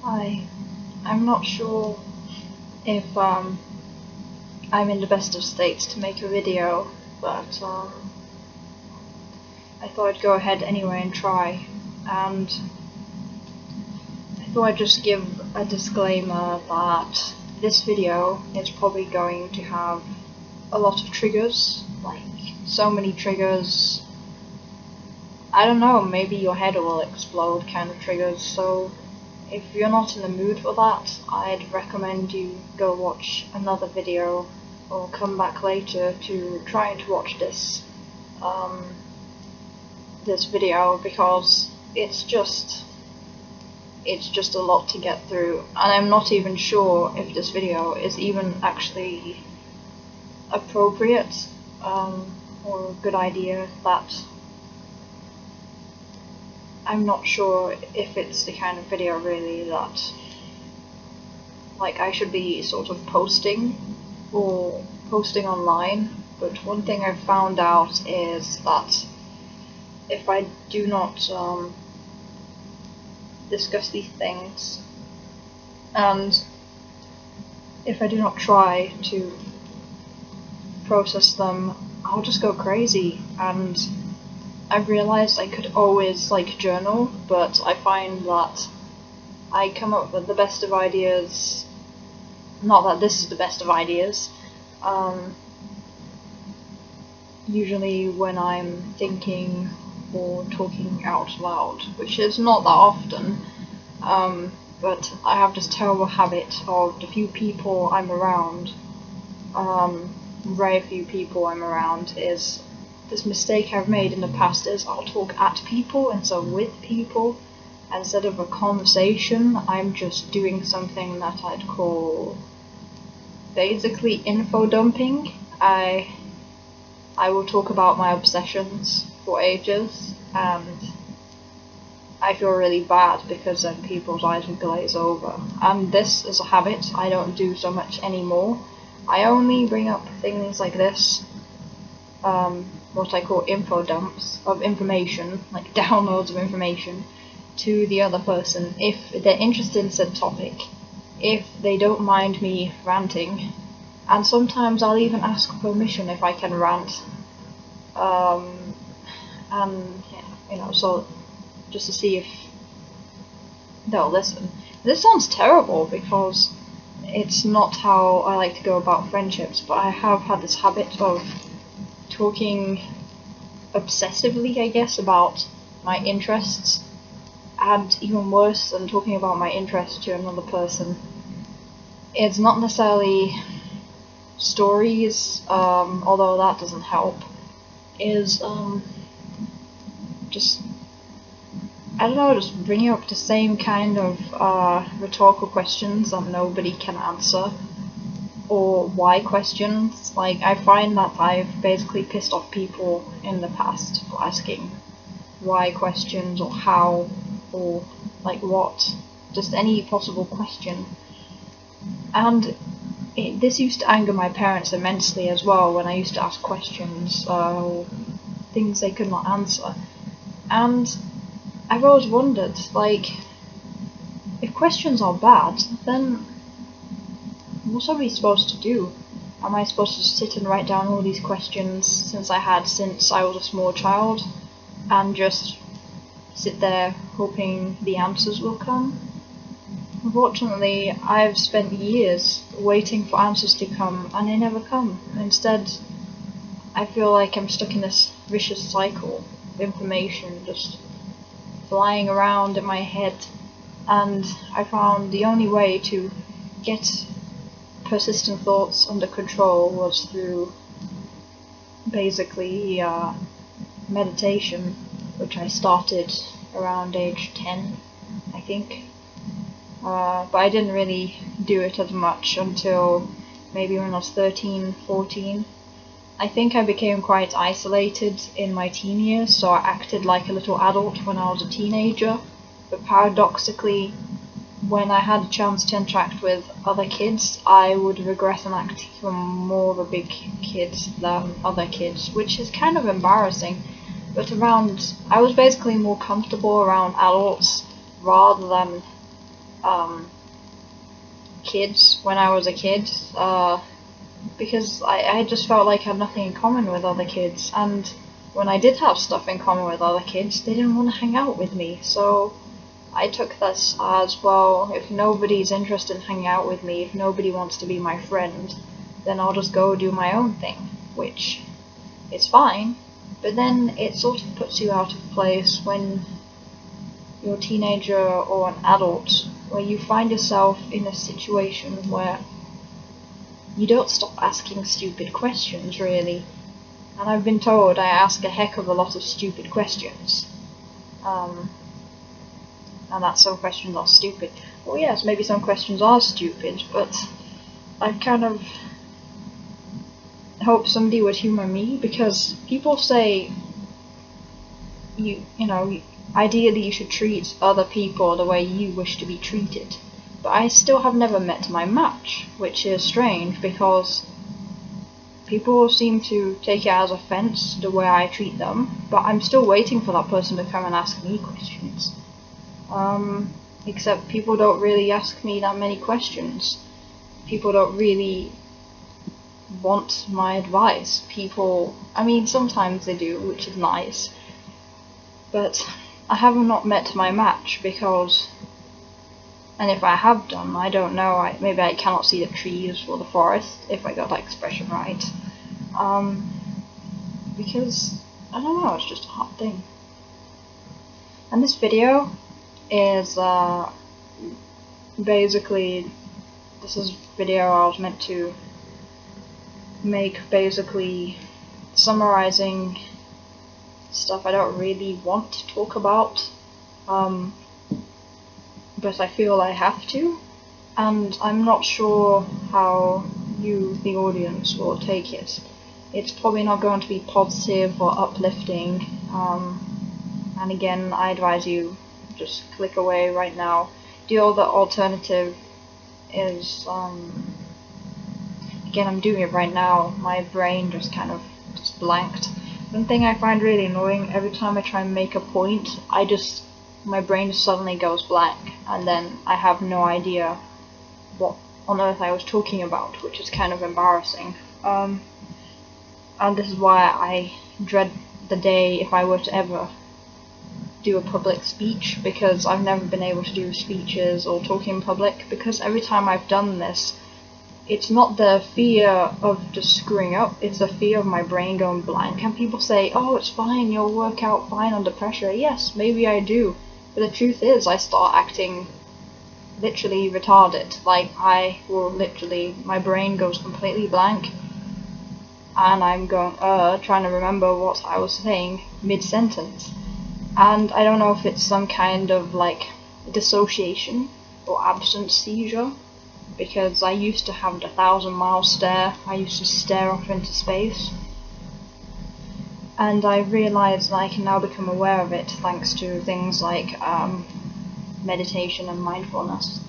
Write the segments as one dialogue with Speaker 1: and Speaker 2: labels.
Speaker 1: Hi, I'm not sure if I'm in the best of states to make a video, but I thought I'd go ahead anyway and try. And I thought I'd just give a disclaimer that this video is probably going to have a lot of triggers, like so many triggers. I don't know, maybe your head will explode kind of triggers, so if you're not in the mood for that, I'd recommend you go watch another video or come back later to try and watch this this video, because it's just a lot to get through, and I'm not even sure if this video is even actually appropriate or a good idea. That I'm not sure if it's the kind of video really that like I should be sort of posting online. But one thing I've found out is that if I do not discuss these things, and if I do not try to process them, I'll just go crazy. And I've realized I could always journal, but I find that I come up with the best of ideas, not that this is the best of ideas, usually when I'm thinking or talking out loud, which is not that often, but I have this terrible habit of the few people I'm around, very few people I'm around, is this mistake I've made in the past is I'll talk at people instead of with people. Instead of a conversation, I'm just doing something that I'd call basically info dumping. I will talk about my obsessions for ages, and I feel really bad because then people's eyes will glaze over. And this is a habit I don't do so much anymore. I only bring up things like this, what I call info dumps of information, like downloads of information, to the other person if they're interested in said topic, if they don't mind me ranting, and sometimes I'll even ask permission if I can rant, and yeah, so just to see if they'll listen. This sounds terrible because it's not how I like to go about friendships, but I have had this habit of talking obsessively, I guess, about my interests, and even worse than talking about my interests to another person, it's not necessarily stories, although that doesn't help, is just, I don't know, just bringing up the same kind of rhetorical questions that nobody can answer, or why questions. Like, I find that I've basically pissed off people in the past for asking why questions, or how, or like what, just any possible question. And this used to anger my parents immensely as well, when I used to ask questions, things they could not answer. And I've always wondered, like, if questions are bad, then what's somebody supposed to do? Am I supposed to sit and write down all these questions since I was a small child, and just sit there hoping the answers will come? Unfortunately, I've spent years waiting for answers to come, and they never come. Instead, I feel like I'm stuck in this vicious cycle of information just flying around in my head, and I found the only way to get persistent thoughts under control was through basically meditation, which I started around age 10, I think. But I didn't really do it as much until maybe when I was 13, 14. I think I became quite isolated in my teen years, so I acted like a little adult when I was a teenager. But paradoxically, when I had a chance to interact with other kids, I would regress and act even more of a big kid than other kids, which is kind of embarrassing. But I was basically more comfortable around adults rather than kids when I was a kid, because I just felt like I had nothing in common with other kids, and when I did have stuff in common with other kids, they didn't want to hang out with me, so I took this as, well, if nobody's interested in hanging out with me, if nobody wants to be my friend, then I'll just go do my own thing, which is fine, but then it sort of puts you out of place when you're a teenager or an adult, where you find yourself in a situation where you don't stop asking stupid questions, really. And I've been told I ask a heck of a lot of stupid questions. And that some questions are stupid. Well, yes, maybe some questions are stupid, but I kind of hope somebody would humor me, because people say you know, ideally you should treat other people the way you wish to be treated. But I still have never met my match, which is strange, because people seem to take it as offense the way I treat them, but I'm still waiting for that person to come and ask me questions. Except people don't really ask me that many questions. People don't really want my advice. I mean, sometimes they do, which is nice, but I have not met my match, because, and if I have done, I don't know, maybe I cannot see the trees or the forest, if I got that expression right, because, I don't know, it's just a hard thing. And this video is, basically, this is a video I was meant to make, basically summarizing stuff I don't really want to talk about, but I feel I have to, and I'm not sure how you, the audience, will take it. It's probably not going to be positive or uplifting, and again, I advise you just click away right now. The other alternative is, again, I'm doing it right now, my brain just kind of blanked. One thing I find really annoying, every time I try and make a point, my brain suddenly goes blank, and then I have no idea what on earth I was talking about, which is kind of embarrassing. And this is why I dread the day if I were to ever do a public speech, because I've never been able to do speeches or talk in public, because every time I've done this, it's not the fear of just screwing up, it's the fear of my brain going blank. And people say, oh, it's fine, you'll work out fine under pressure. Yes, maybe I do, but the truth is I start acting literally retarded. Like, I will literally, my brain goes completely blank, and I'm going, trying to remember what I was saying mid-sentence. And I don't know if it's some kind of, like, dissociation or absence seizure, because I used to have the 1,000-mile stare. I used to stare off into space, and I realized that I can now become aware of it thanks to things like meditation and mindfulness,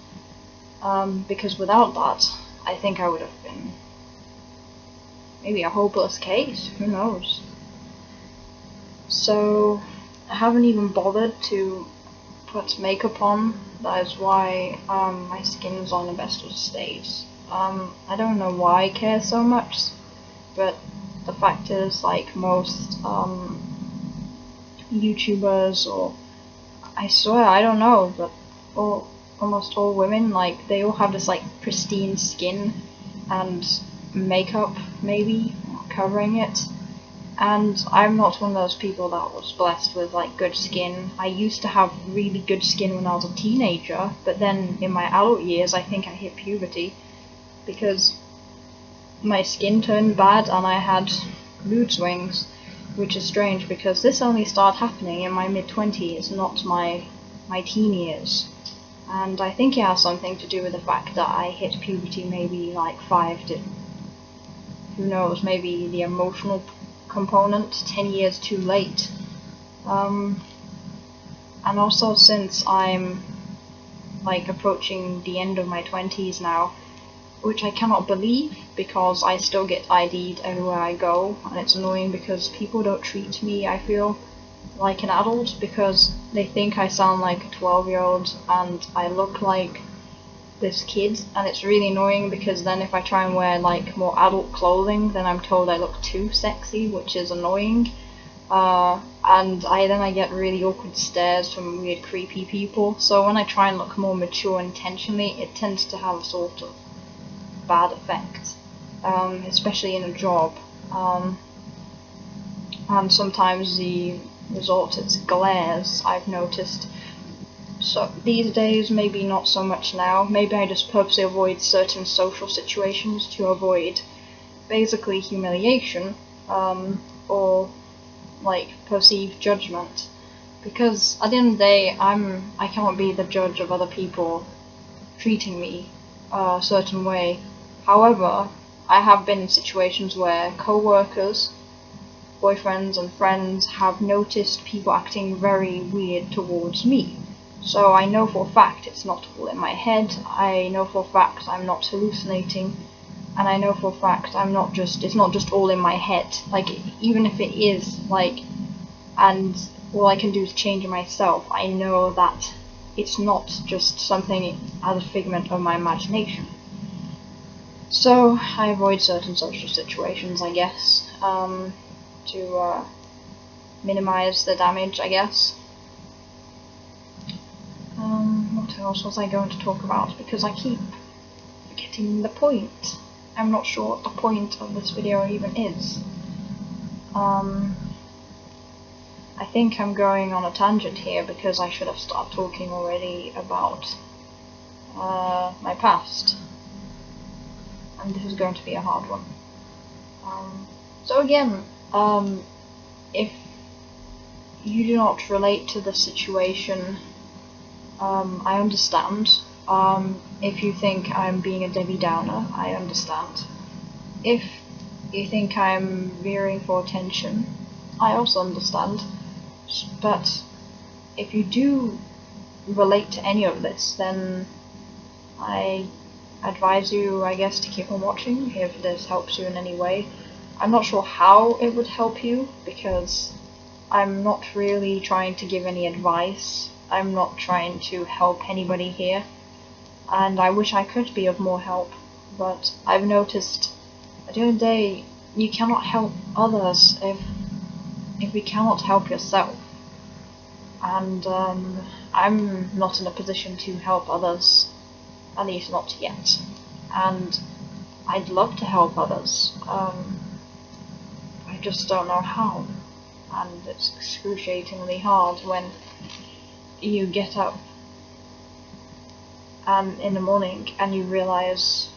Speaker 1: because without that I think I would have been maybe a hopeless case, who knows. So I haven't even bothered to put makeup on. That is why my skin's on the best of states. I don't know why I care so much, but the fact is, like most YouTubers, or I swear, I don't know, but almost all women, like, they all have this like pristine skin and makeup maybe covering it. And I'm not one of those people that was blessed with like good skin. I used to have really good skin when I was a teenager, but then in my adult years I think I hit puberty, because my skin turned bad and I had mood swings, which is strange because this only started happening in my mid-20s, not my teen years. And I think it has something to do with the fact that I hit puberty maybe like who knows, maybe the emotional component 10 years too late. And also, since I'm like approaching the end of my 20s now, which I cannot believe because I still get ID'd everywhere I go, and it's annoying because people don't treat me, I feel, like an adult because they think I sound like a 12-year-old and I look like this kid, and it's really annoying because then if I try and wear like more adult clothing, then I'm told I look too sexy, which is annoying. And I get really awkward stares from weird creepy people, so when I try and look more mature intentionally, it tends to have a sort of bad effect, especially in a job. And sometimes the result is glares, I've noticed. So these days, maybe not so much now. Maybe I just purposely avoid certain social situations to avoid basically humiliation, or like perceived judgment. Because at the end of the day, I cannot be the judge of other people treating me a certain way. However, I have been in situations where co-workers, boyfriends and friends have noticed people acting very weird towards me. So I know for a fact it's not all in my head, I know for a fact I'm not hallucinating, and I know for a fact it's not just all in my head. Like, even if it is, like, and all I can do is change myself, I know that it's not just something as a figment of my imagination. So I avoid certain social situations, I guess, to minimize the damage, I guess. What else was I going to talk about? Because I keep forgetting the point. I'm not sure what the point of this video even is. I think I'm going on a tangent here because I should have started talking already about my past. And this is going to be a hard one. So again, if you do not relate to the situation, I understand. If you think I'm being a Debbie Downer, I understand. If you think I'm veering for attention, I also understand. But if you do relate to any of this, then I advise you, I guess, to keep on watching if this helps you in any way. I'm not sure how it would help you, because I'm not really trying to give any advice. I'm not trying to help anybody here, and I wish I could be of more help, but I've noticed at the end of the day, you cannot help others if you cannot help yourself. And I'm not in a position to help others, at least not yet. And I'd love to help others. I just don't know how. And it's excruciatingly hard when you get up in the morning and you realize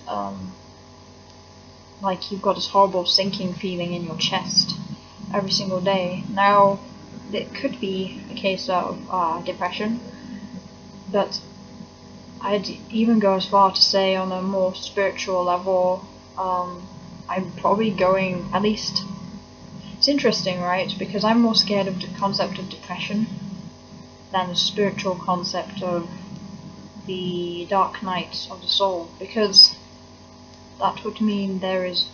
Speaker 1: like you've got this horrible sinking feeling in your chest every single day. Now, it could be a case of depression, but I'd even go as far to say on a more spiritual level, I'm probably going, at least, it's interesting, right, because I'm more scared of the concept of depression than the spiritual concept of the dark night of the soul, because that would mean there is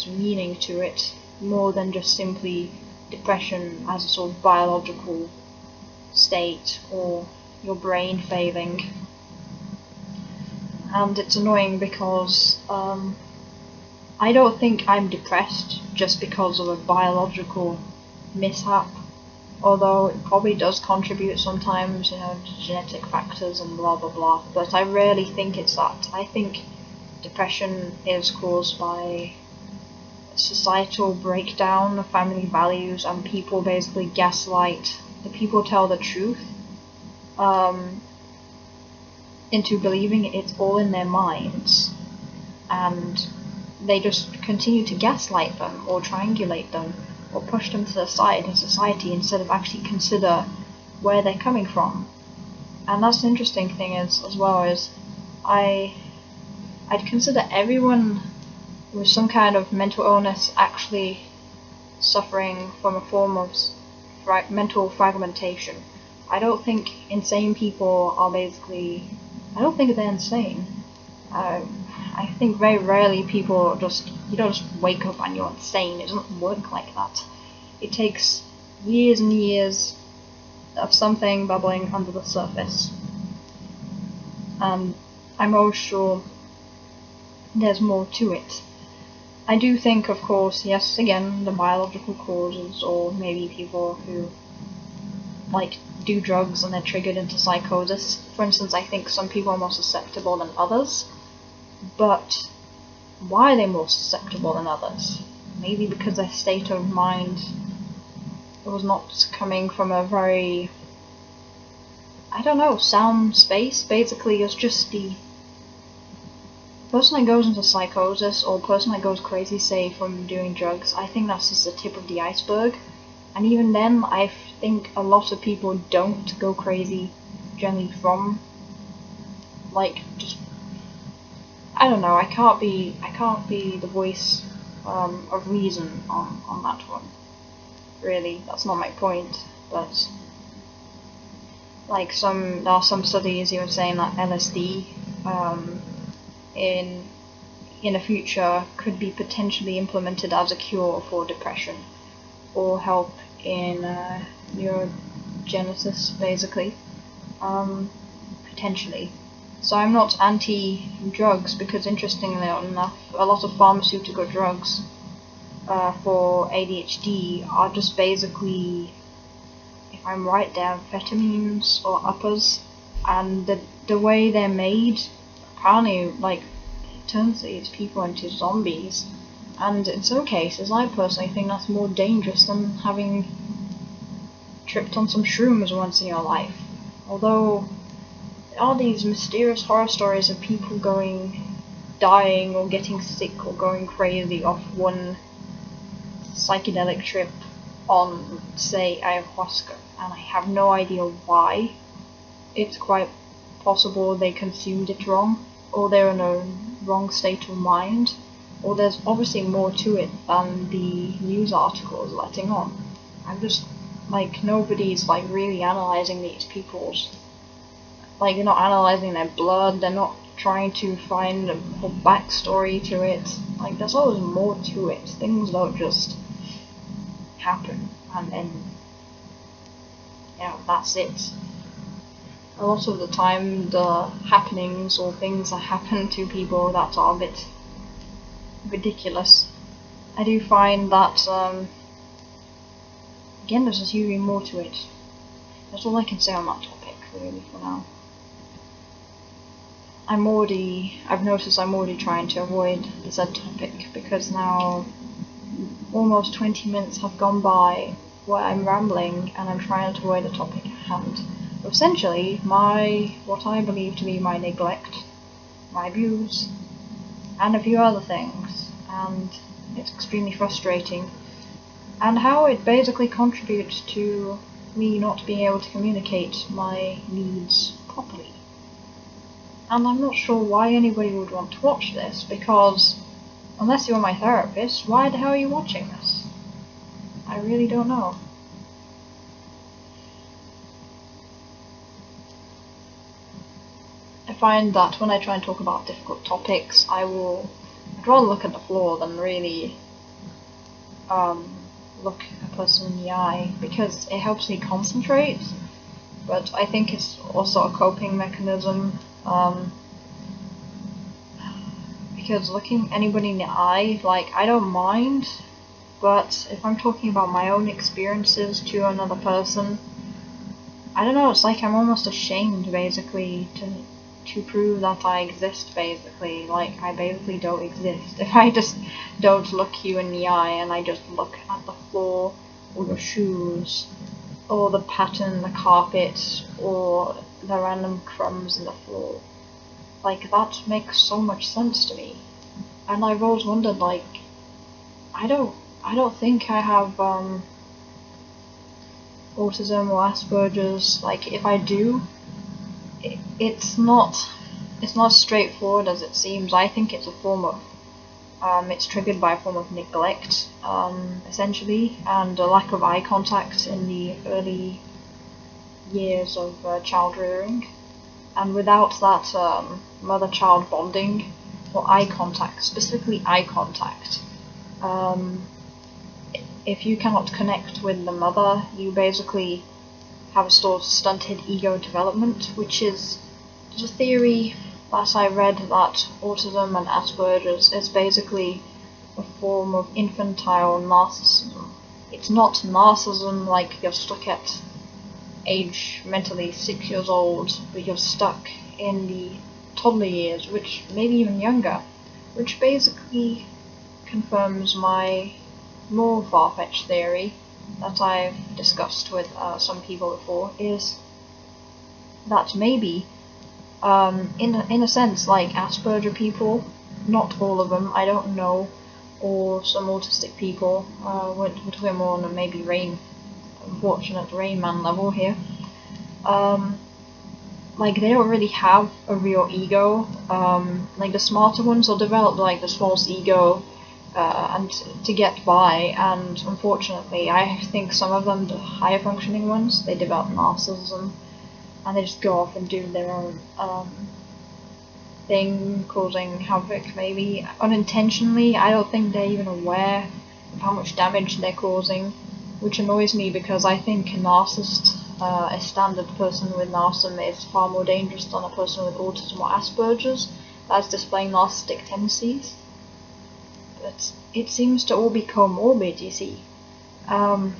Speaker 1: meaning to it, more than just simply depression as a sort of biological state or your brain failing. And it's annoying because I don't think I'm depressed just because of a biological mishap, although it probably does contribute sometimes, you know, to genetic factors and blah blah blah, but I rarely think it's that. I think depression is caused by societal breakdown of family values, and people basically gaslight the people tell the truth into believing it's all in their minds, and they just continue to gaslight them or triangulate them or push them to the side in society instead of actually consider where they're coming from. And that's the interesting thing is, as well, is I'd consider everyone with some kind of mental illness actually suffering from a form of mental fragmentation. I don't think insane people are basically, I don't think they're insane. I think very rarely people you don't just wake up and you're insane. It doesn't work like that. it takes years and years of something bubbling under the surface. I'm always sure there's more to it. I do think, of course, yes, again, the biological causes, or maybe people who like do drugs and they're triggered into psychosis. For instance, I think some people are more susceptible than others, but why are they more susceptible than others? Maybe because their state of mind was not coming from a very, I don't know, sound space. Basically, it's just the person that goes into psychosis or person that goes crazy, say, from doing drugs. I think that's just the tip of the iceberg. And even then, I think a lot of people don't go crazy generally from, like, just, I don't know, I can't be the voice of reason on that one. Really, that's not my point, but like there are some studies even saying that LSD in the future could be potentially implemented as a cure for depression or help in neurogenesis, basically, potentially. So I'm not anti-drugs, because interestingly enough, a lot of pharmaceutical drugs for ADHD are just basically, if I'm right, they're amphetamines or uppers, and the way they're made apparently, like, turns these people into zombies. And in some cases, I personally think that's more dangerous than having tripped on some shrooms once in your life. Although there are these mysterious horror stories of people dying or getting sick or going crazy off one psychedelic trip on, say, ayahuasca, and I have no idea why. It's quite possible they consumed it wrong, or they're in a wrong state of mind, or there's obviously more to it than the news articles letting on. I'm just, like, nobody's, like, really analysing these people's, like, they're not analysing their blood, they're not trying to find a whole backstory to it. Like, there's always more to it. Things don't just happen, and then, that's it. A lot of the time, the happenings or things that happen to people that are a bit ridiculous, I do find that, again, there's just usually more to it. That's all I can say on that topic, really, for now. I've noticed I'm already trying to avoid the said topic, because now almost 20 minutes have gone by where I'm rambling and I'm trying to avoid the topic at hand. Essentially, what I believe to be my neglect, my abuse, and a few other things, and it's extremely frustrating, and how it basically contributes to me not being able to communicate my needs properly. And I'm not sure why anybody would want to watch this, because unless you're my therapist, why the hell are you watching this? I really don't know. I find that when I try and talk about difficult topics, I'd rather look at the floor than really look a person in the eye, because it helps me concentrate, but I think it's also a coping mechanism, because looking anybody in the eye, like, I don't mind, but if I'm talking about my own experiences to another person, I don't know, it's like I'm almost ashamed, basically, to prove that I exist, basically. Like, I basically don't exist. If I just don't look you in the eye and I just look at the floor, or your shoes, or the pattern in the carpet, or the random crumbs in the floor, like, that makes so much sense to me. And I've always wondered, like, I don't think I have autism or Asperger's. Like, if I do, it's not as straightforward as it seems. I think it's a form of it's triggered by a form of neglect, essentially, and a lack of eye contact in the early years of child rearing. And without that mother-child bonding, or eye contact, specifically eye contact, if you cannot connect with the mother, you basically have a sort of stunted ego development, which is a theory that I read that autism and Asperger's is basically a form of infantile narcissism. It's not narcissism like you're stuck at age mentally 6 years old, but you're stuck in the toddler years, which maybe even younger, which basically confirms my more far-fetched theory that I've discussed with some people before, is that maybe, in a sense, like Asperger people, not all of them, I don't know, or some autistic people, we're talking more on a maybe unfortunate Rain Man level here, like they don't really have a real ego. Like the smarter ones will develop like this false ego and to get by, and unfortunately I think some of them, the higher functioning ones, they develop narcissism and they just go off and do their own thing, causing havoc maybe unintentionally. I don't think they're even aware of how much damage they're causing, which annoys me because I think a narcissist, a standard person with narcissism, is far more dangerous than a person with autism or Asperger's that's displaying narcissistic tendencies. But it seems to all be comorbid, you see. And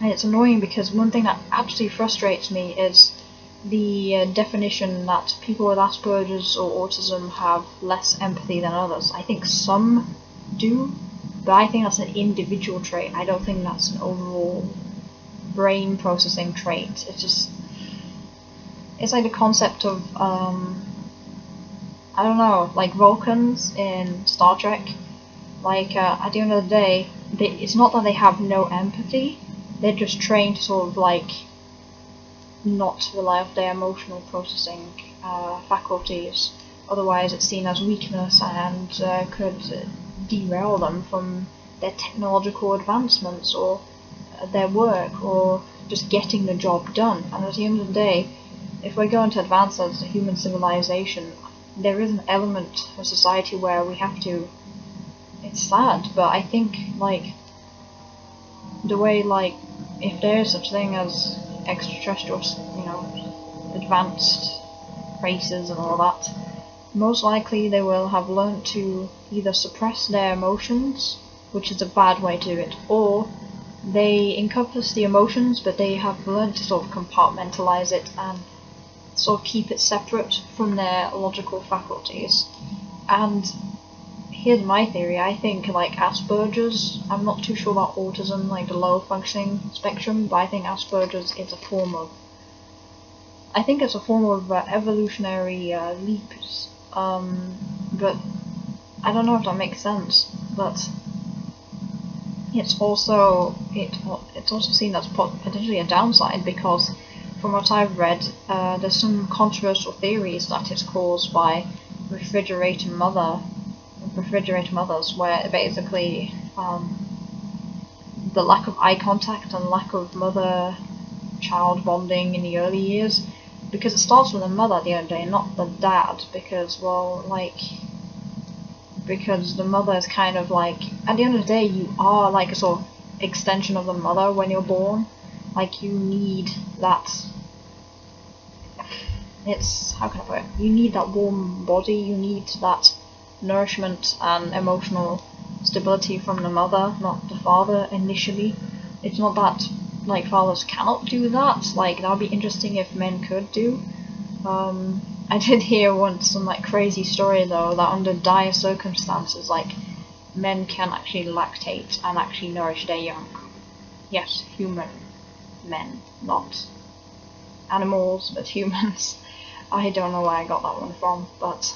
Speaker 1: it's annoying because one thing that absolutely frustrates me is the definition that people with Asperger's or autism have less empathy than others. I think some do, but I think that's an individual trait. I don't think that's an overall brain processing trait. It's like the concept of, I don't know, like Vulcans in Star Trek. Like, at the end of the day, it's not that they have no empathy, they're just trained to sort of like not rely on their emotional processing faculties. Otherwise it's seen as weakness and could derail them from their technological advancements or their work or just getting the job done. And at the end of the day, if we're going to advance as a human civilization, there is an element of society where we have to, it's sad, but I think like the way, like, if there is such thing as extraterrestrials, you know, advanced races and all that, most likely they will have learned to either suppress their emotions, which is a bad way to do it, or they encompass the emotions but they have learned to sort of compartmentalize it and sort of keep it separate from their logical faculties. And here's my theory. I think like Asperger's, I'm not too sure about autism, like the low functioning spectrum, but I think Asperger's is a form of, I think it's a form of evolutionary leaps, but I don't know if that makes sense. But it's also seen as potentially a downside, because from what I've read, there's some controversial theories that it's caused by refrigerator mothers, where basically the lack of eye contact and lack of mother-child bonding in the early years, because it starts with the mother at the end of the day, not the dad, because, well, like, because the mother is kind of like, at the end of the day, you are like a sort of extension of the mother when you're born. Like, you need that, how can I put it, you need that warm body, you need that nourishment and emotional stability from the mother, not the father initially. It's not that like fathers cannot do that, like that would be interesting if men could do. I did hear once some like crazy story though, that under dire circumstances, like, men can actually lactate and actually nourish their young. Yes, human men, not animals, but humans. I don't know where I got that one from, but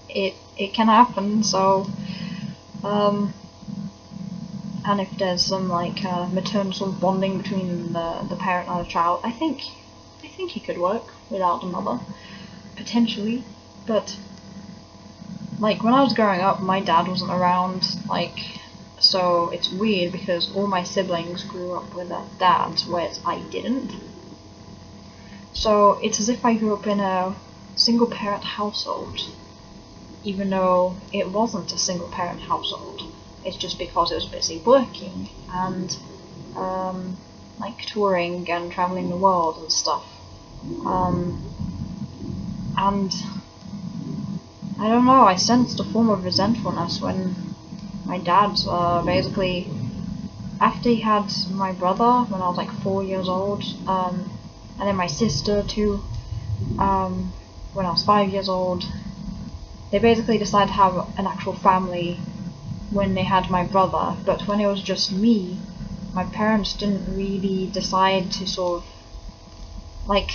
Speaker 1: it can happen. So and if there's some like maternal sort of bonding between the parent and the child, I think it could work without the mother, potentially. But like when I was growing up, my dad wasn't around, like, so it's weird because all my siblings grew up with their dads, whereas I didn't. So it's as if I grew up in a single parent household, even though it wasn't a single parent household. it's just because I was busy working and like touring and traveling the world and stuff. And I don't know, I sensed a form of resentfulness when my dad basically, after he had my brother when I was like 4 years old, and then my sister too, when I was 5 years old, they basically decided to have an actual family when they had my brother, but when it was just me, my parents didn't really decide to sort of, like,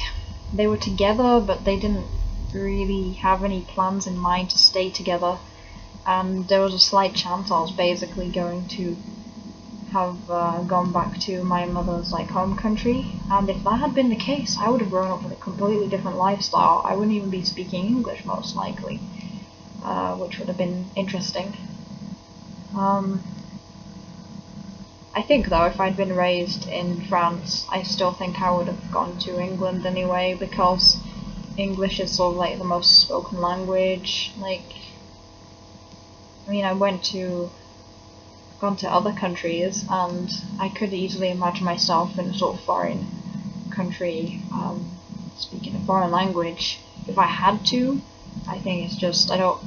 Speaker 1: they were together, but they didn't really have any plans in mind to stay together, and there was a slight chance I was basically going to have gone back to my mother's like home country, and if that had been the case, I would have grown up with a completely different lifestyle. I wouldn't even be speaking English most likely, which would have been interesting. I think though, if I'd been raised in France, I still think I would have gone to England anyway, because English is sort of like the most spoken language. Like, I mean, gone to other countries, and I could easily imagine myself in a sort of foreign country, speaking a foreign language. If I had to, I think it's just I don't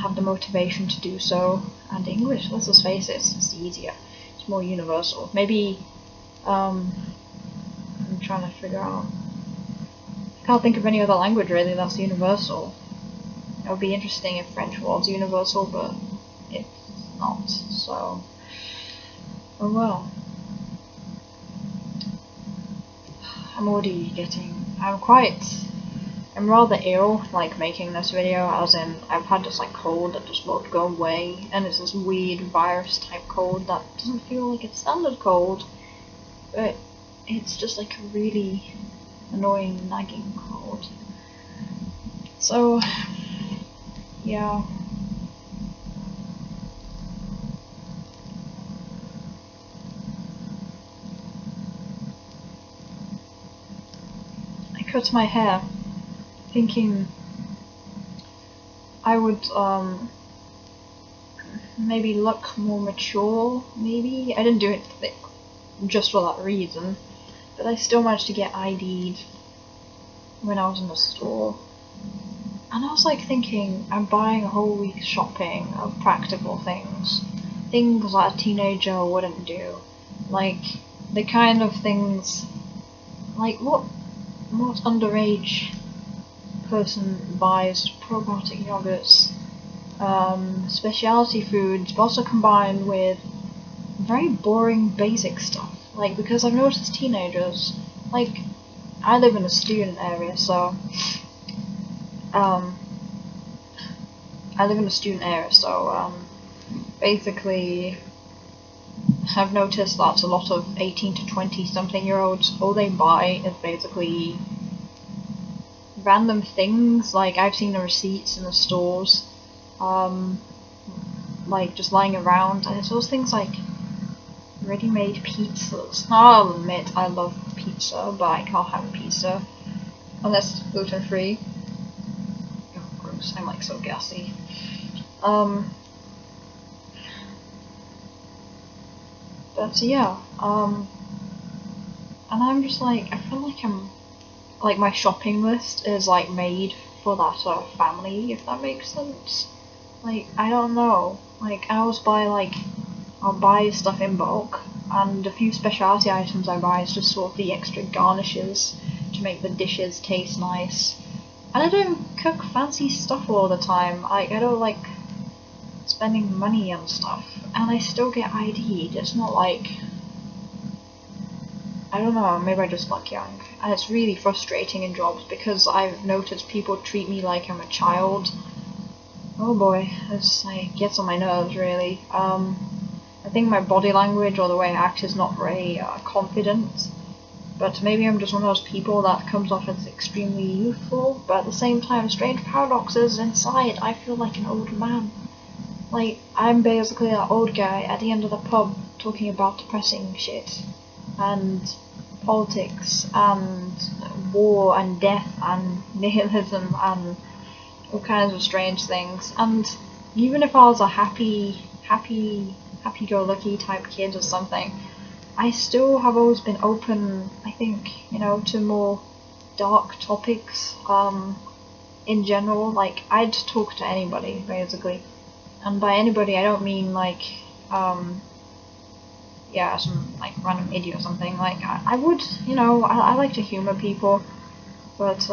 Speaker 1: have the motivation to do so. And English, let's just face it, it's easier. It's more universal. Maybe, I'm trying to figure out. I can't think of any other language really that's universal. It would be interesting if French was universal, but it's not, so oh well. I'm rather ill, like, making this video, as in I've had this like cold that just won't go away, and it's this weird virus type cold that doesn't feel like it's standard cold, but it's just like a really annoying nagging cold. So yeah. I cut my hair thinking I would maybe look more mature, maybe. I didn't do it just for that reason, but I still managed to get ID'd when I was in the store. And I was like thinking, I'm buying a whole week's shopping of practical things that a teenager wouldn't do. Like, the kind of things, like what underage person buys probiotic yogurts, specialty foods, but also combined with very boring basic stuff. Like, because I've noticed teenagers, like, I live in a student area, so basically I've noticed that a lot of 18 to 20 something year olds, all they buy is basically random things. Like, I've seen the receipts in the stores, like, just lying around, and it's those things like ready-made pizzas. Now, I'll admit I love pizza, but I can't have a pizza unless it's gluten-free. Oh, gross, I'm like so gassy. But yeah, and I'm just like, I feel like like, my shopping list is like made for that sort of family, if that makes sense. Like, I don't know, like, I'll buy stuff in bulk, and a few specialty items I buy is just sort of the extra garnishes to make the dishes taste nice. And I don't cook fancy stuff all the time. I don't like spending money on stuff, and I still get ID'd. It's not like, I don't know, maybe I just look young. And it's really frustrating in jobs because I've noticed people treat me like I'm a child. Oh boy, this like gets on my nerves really. I think my body language or the way I act is not very confident, but maybe I'm just one of those people that comes off as extremely youthful, but at the same time, strange paradoxes inside, I feel like an old man. Like, I'm basically that old guy at the end of the pub talking about depressing shit, and politics, and war, and death, and nihilism, and all kinds of strange things. And even if I was a happy happy-go-lucky type kid or something, I still have always been open, I think, you know, to more dark topics, in general. Like, I'd talk to anybody, basically. And by anybody, I don't mean, like, yeah, some, like, random idiot or something. Like, I would, you know, I like to humor people, but,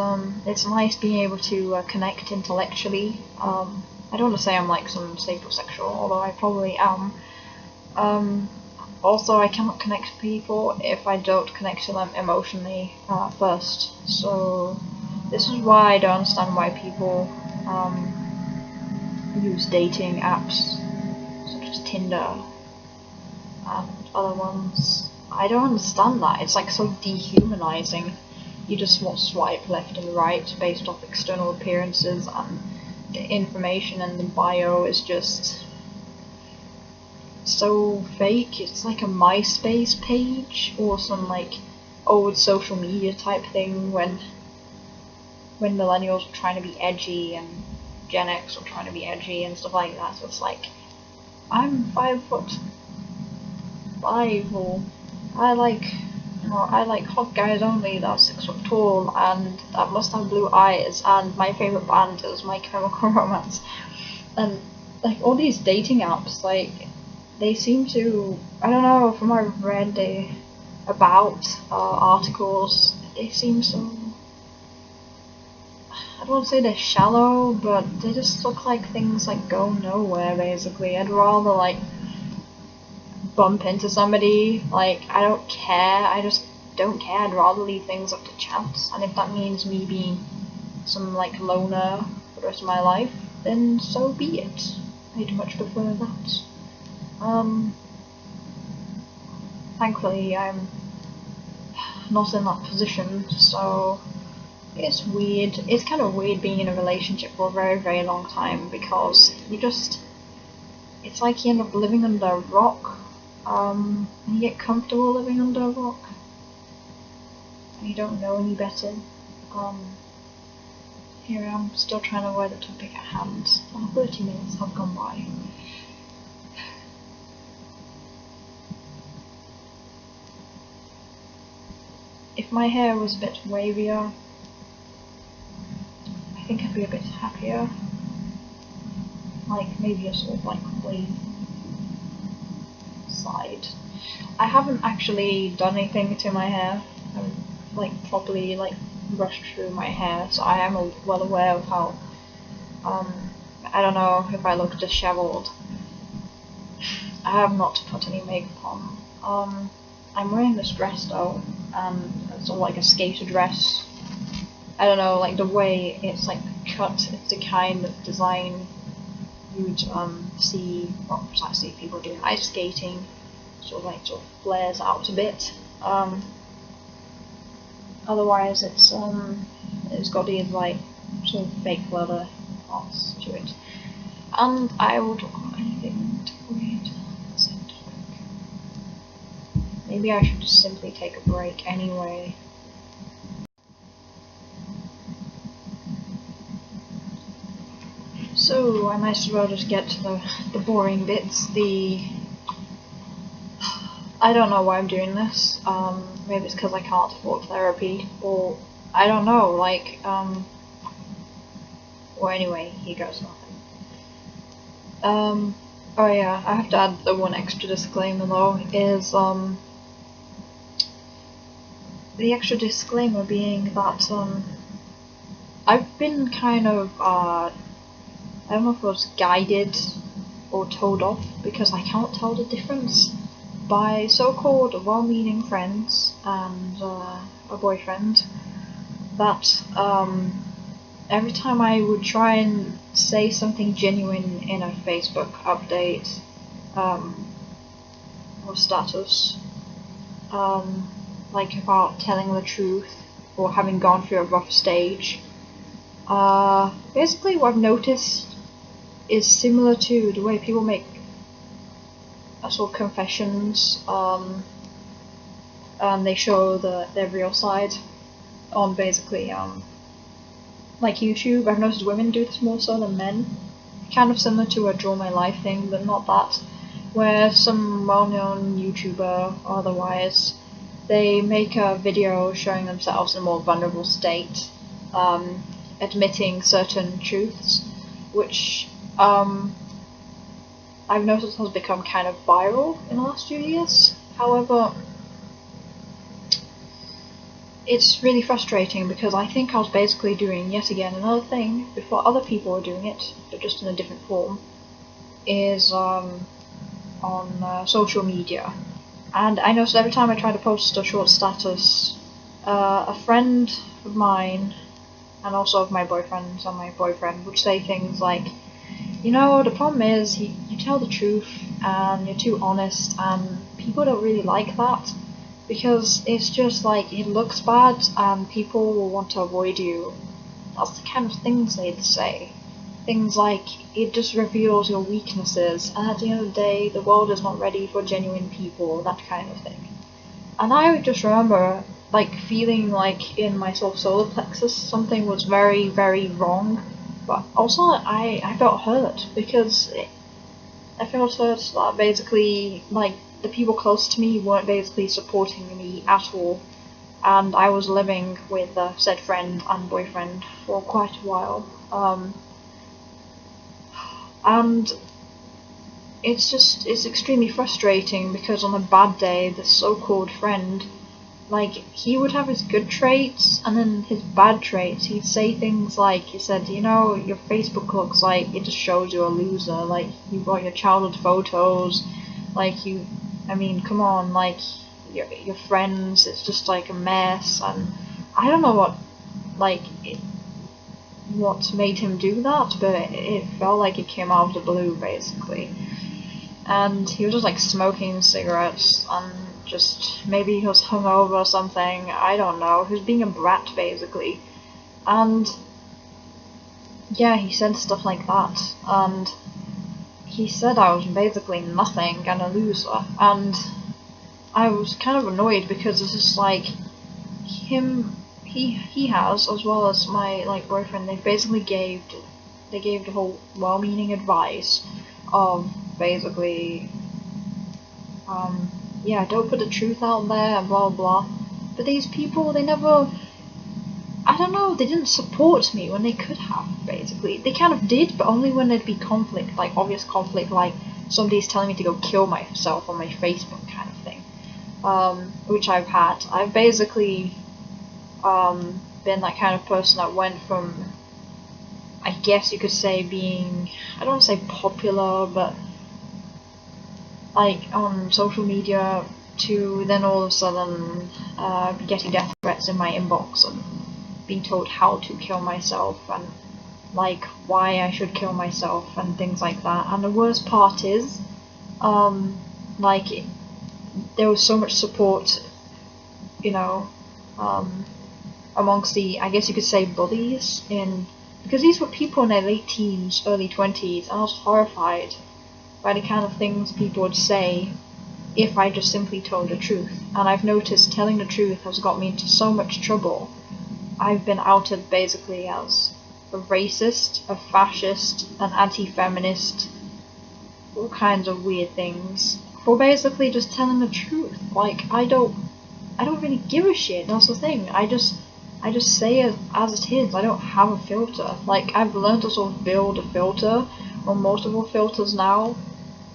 Speaker 1: it's nice being able to, connect intellectually. I don't want to say I'm, like, some sapiosexual, although I probably am. Also, I cannot connect to people if I don't connect to them emotionally, first. So, this is why I don't understand why people, use dating apps, such as Tinder, and other ones. I don't understand that. It's like so dehumanizing. You just want to swipe left and right based off external appearances, and the information in the bio is just so fake. It's like a MySpace page or some like old social media type thing when millennials were trying to be edgy and Gen X were trying to be edgy and stuff like that. So it's like, I'm 5'5", or I like hot guys only that are 6 foot tall and that must have blue eyes, and my favorite band is My Chemical Romance. And like all these dating apps, like they seem to, I don't know, from what I've read about articles, they seem so, I don't want to say they're shallow, but they just look like things like go nowhere, basically. I'd rather like bump into somebody, like I don't care, I just don't care. I'd rather leave things up to chance, and if that means me being some like loner for the rest of my life, then so be it. I'd much prefer that. Thankfully I'm not in that position, so it's weird. It's kind of weird being in a relationship for a very, very long time, because it's like you end up living under a rock, and you get comfortable living under a rock, and you don't know any better. Here I am, still trying to avoid the topic at hand, and 30 minutes have gone by. If my hair was a bit wavier, I think I'd be a bit happier. Like maybe a sort of like wave side. I haven't actually done anything to my hair. I haven't like properly like brushed through my hair, so I am well aware of how I don't know if I look disheveled. I have not put any makeup on. I'm wearing this dress though, and it's all like a skater dress. I don't know, like the way it's like cut, it's the kind of design you'd see, well, precisely people doing ice skating, sort of flares out a bit. Otherwise it's got these like sort of fake leather parts to it. And I would anything to read the same topic. Maybe I should just simply take a break anyway. So I might as well just get to the boring bits. I don't know why I'm doing this. Maybe it's because I can't afford therapy, or I don't know. Like, well, anyway, here goes nothing. Oh yeah, I have to add the one extra disclaimer though. Is the extra disclaimer being that I've been kind of I don't know if it was guided or told off, because I can't tell the difference, by so-called well-meaning friends and a boyfriend, that every time I would try and say something genuine in a Facebook update or status, like about telling the truth or having gone through a rough stage, basically what I've noticed is similar to the way people make sort of confessions, and they show their real side on basically like YouTube. I've noticed women do this more so than men. kind of similar to a Draw My Life thing, but not that, where some well-known YouTuber or otherwise, they make a video showing themselves in a more vulnerable state, admitting certain truths, which I've noticed has become kind of viral in the last few years. However, it's really frustrating because I think I was basically doing yet again another thing before other people were doing it, but just in a different form, is on social media. And I noticed every time I try to post a short status, a friend of mine, and also of my boyfriend and my boyfriend, would say things like, you know, the problem is you tell the truth and you're too honest, and people don't really like that because it's just like it looks bad and people will want to avoid you. That's the kind of things they'd say. Things like it just reveals your weaknesses, and at the end of the day the world is not ready for genuine people, that kind of thing. And I just remember like feeling like in my sort of solar plexus something was very, very wrong. But also I felt hurt because I felt hurt that basically like the people close to me weren't basically supporting me at all, and I was living with said friend and boyfriend for quite a while, and it's extremely frustrating because on a bad day the so-called friend, like, he would have his good traits and then his bad traits. He'd say things like, he said, you know, your Facebook looks like it just shows you're a loser, like you've got your childhood photos, like I mean, come on, like your friends, it's just like a mess. And I don't know what made him do that, but it felt like it came out of the blue basically. And he was just like smoking cigarettes, and just maybe he was hungover or something, I don't know. He was being a brat basically. And yeah, he said stuff like that, and he said I was basically nothing and a loser, and I was kind of annoyed because it's just like he has, as well as my like boyfriend, they basically gave the whole well-meaning advice of basically yeah, don't put the truth out there and blah blah. But these people, they never, I don't know, they didn't support me when they could have, basically. They kind of did, but only when there'd be conflict, like obvious conflict, like somebody's telling me to go kill myself on my Facebook kind of thing. Which I've had. I've basically been that kind of person that went from, I guess you could say, being, I don't want to say popular, but like on social media, to then all of a sudden getting death threats in my inbox and being told how to kill myself and like why I should kill myself and things like that. And the worst part is like there was so much support, you know, amongst the, I guess you could say, bullies, because these were people in their late teens, early 20s, and I was horrified by the kind of things people would say if I just simply told the truth. And I've noticed telling the truth has got me into so much trouble. I've been outed basically as a racist, a fascist, an anti-feminist, all kinds of weird things, for basically just telling the truth. Like, I don't really give a shit, that's the thing. I just say it as it is. I don't have a filter. Like, I've learned to sort of build a filter, or multiple filters now,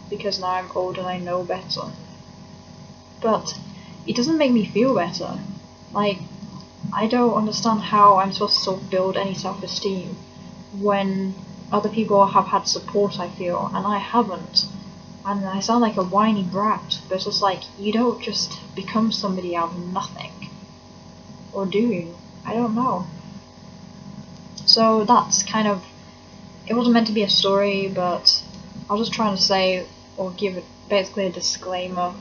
Speaker 1: because now I'm old and I know better. But it doesn't make me feel better. Like, I don't understand how I'm supposed to sort of build any self-esteem when other people have had support, I feel, and I haven't. And I sound like a whiny brat, but it's just like, you don't just become somebody out of nothing. Or do you? I don't know. So that's kind of, it wasn't meant to be a story, but I was just trying to say, or give it basically a disclaimer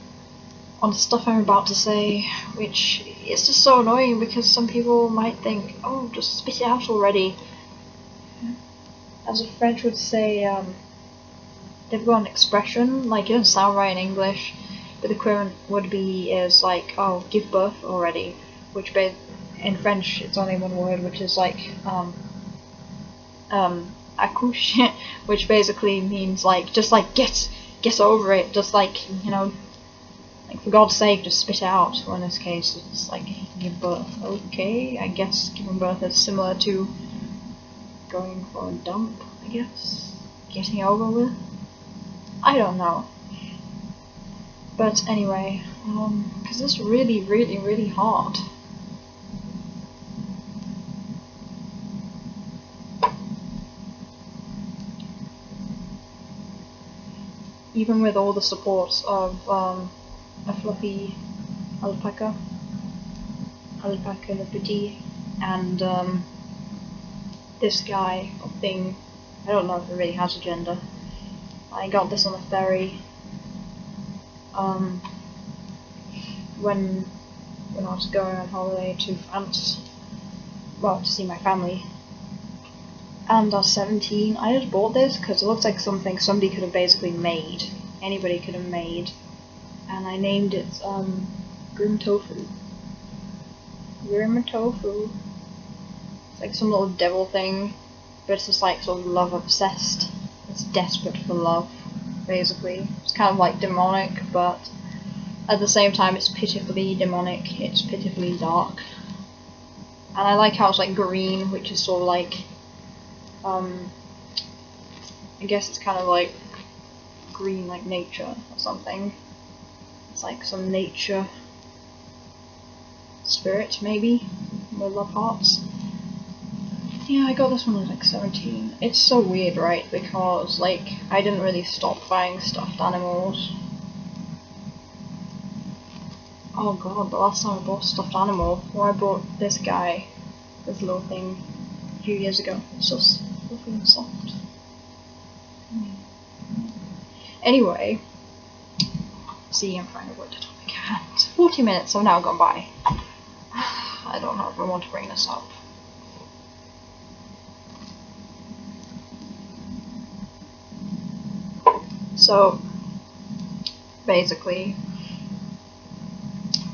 Speaker 1: on the stuff I'm about to say, which is just so annoying because some people might think, oh, just spit it out already. As a French would say, they've got an expression, like it doesn't sound right in English, but the equivalent would be is like, oh, give birth already, which in French it's only one word, which is like accouche, which basically means like just like get over it, just like, you know, like for God's sake, just spit it out. Or in this case, it's like give birth. Okay, I guess giving birth is similar to going for a dump, I guess. Getting over with. I don't know. But anyway, because it's really, really, really hard. Even with all the support of a fluffy alpaca liberty, and this guy or thing, I don't know if it really has a gender. I got this on a ferry when I was going on holiday to France, well, to see my family, and I was 17. I just bought this because it looks like something somebody could have basically made, anybody could have made, and I named it Grim Tofu. Grim Tofu. It's like some little devil thing, but it's just like sort of love obsessed. It's desperate for love, basically. It's kind of like demonic, but at the same time it's pitifully demonic, it's pitifully dark. And I like how it's like green, which is sort of like, I guess it's kind of like green like nature or something. It's like some nature spirit, maybe, with love hearts. Yeah, I got this when I was like 17. It's so weird, right? Because like I didn't really stop buying stuffed animals. Oh god, the last time I bought a stuffed animal, I bought this guy, this little thing, a few years ago. It's just fluffy and soft. Anyway, see, I'm trying to work the topic at 40 minutes have now gone by. I don't know if I want to bring this up. So, basically,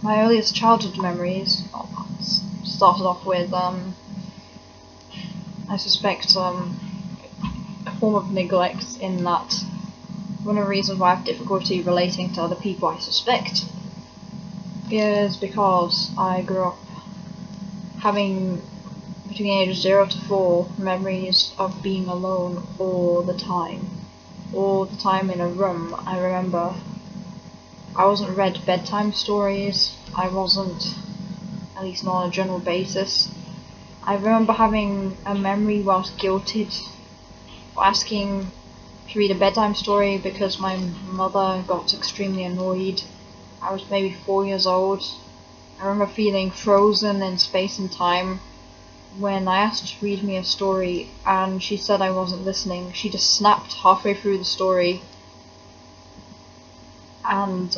Speaker 1: my earliest childhood memories started off with, I suspect, a form of neglect, in that one of the reasons why I have difficulty relating to other people, I suspect, is because I grew up having, between ages 0 to 4, memories of being alone all the time. All the time in a room. I remember I wasn't read bedtime stories, I wasn't, at least not on a general basis. I remember having a memory whilst guilted for asking to read a bedtime story because my mother got extremely annoyed. I was maybe 4 years old. I remember feeling frozen in space and time when I asked her to read me a story and she said I wasn't listening. She just snapped halfway through the story and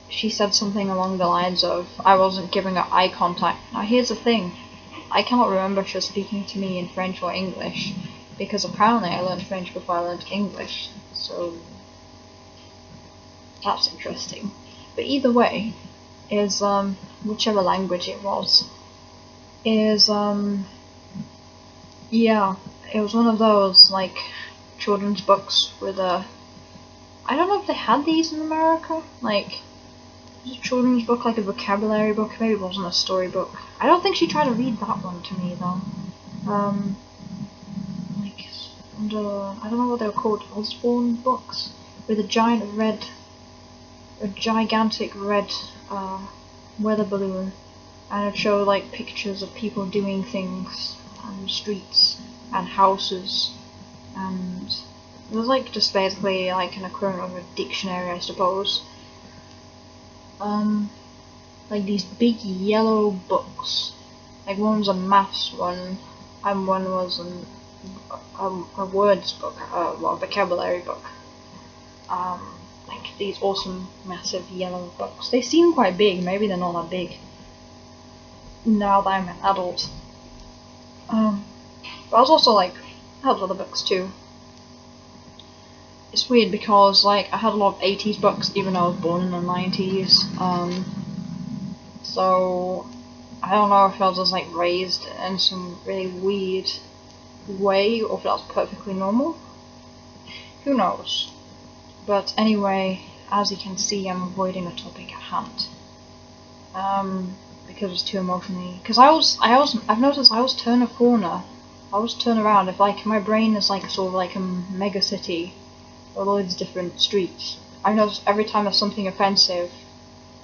Speaker 1: she said something along the lines of I wasn't giving her eye contact. Now here's the thing, I cannot remember if she was speaking to me in French or English, because apparently I learned French before I learned English, so that's interesting. But either way, is whichever language it was, is yeah, it was one of those like children's books with a, I don't know if they had these in America, like a children's book, like a vocabulary book. Maybe it wasn't a storybook. I don't think she tried to read that one to me though. Like under, I don't know what they were called, Osborne books, with a gigantic red weather balloon, and it showed like pictures of people doing things and streets and houses, and it was like just basically like an equivalent of a dictionary, I suppose. Like these big yellow books, like one was a maths one, and one was a words book, well, a vocabulary book. Like these awesome, massive yellow books. They seem quite big, maybe they're not that big now that I'm an adult. But I was also like, I had other books too. It's weird because like I had a lot of 80s books even though I was born in the 90s. So I don't know if I was just like raised in some really weird way or if that was perfectly normal. Who knows? But anyway, as you can see, I'm avoiding the topic at hand. Because it's too emotionally. Because I've noticed I always turn a corner. I always turn around. If like my brain is like sort of like a mega city, with loads of different streets. I notice every time there's something offensive,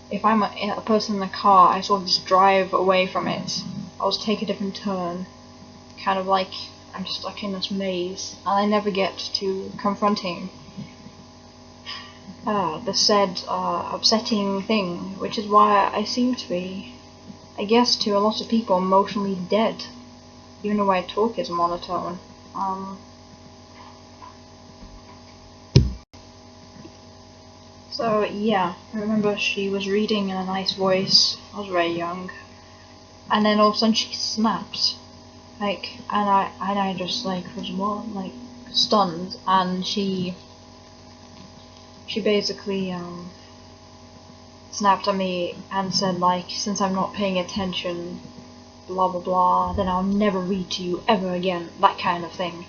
Speaker 1: if I'm a person in a car, I sort of just drive away from it. I always take a different turn, kind of like I'm stuck in this maze, and I never get to confronting the said upsetting thing, which is why I seem to be, I guess, to a lot of people, emotionally dead, even though my talk is monotone. So yeah, I remember she was reading in a nice voice. I was very young, and then all of a sudden she snapped, like, and I just like was what, like, stunned, and she basically snapped at me and said like, since I'm not paying attention, blah blah blah, then I'll never read to you ever again, that kind of thing.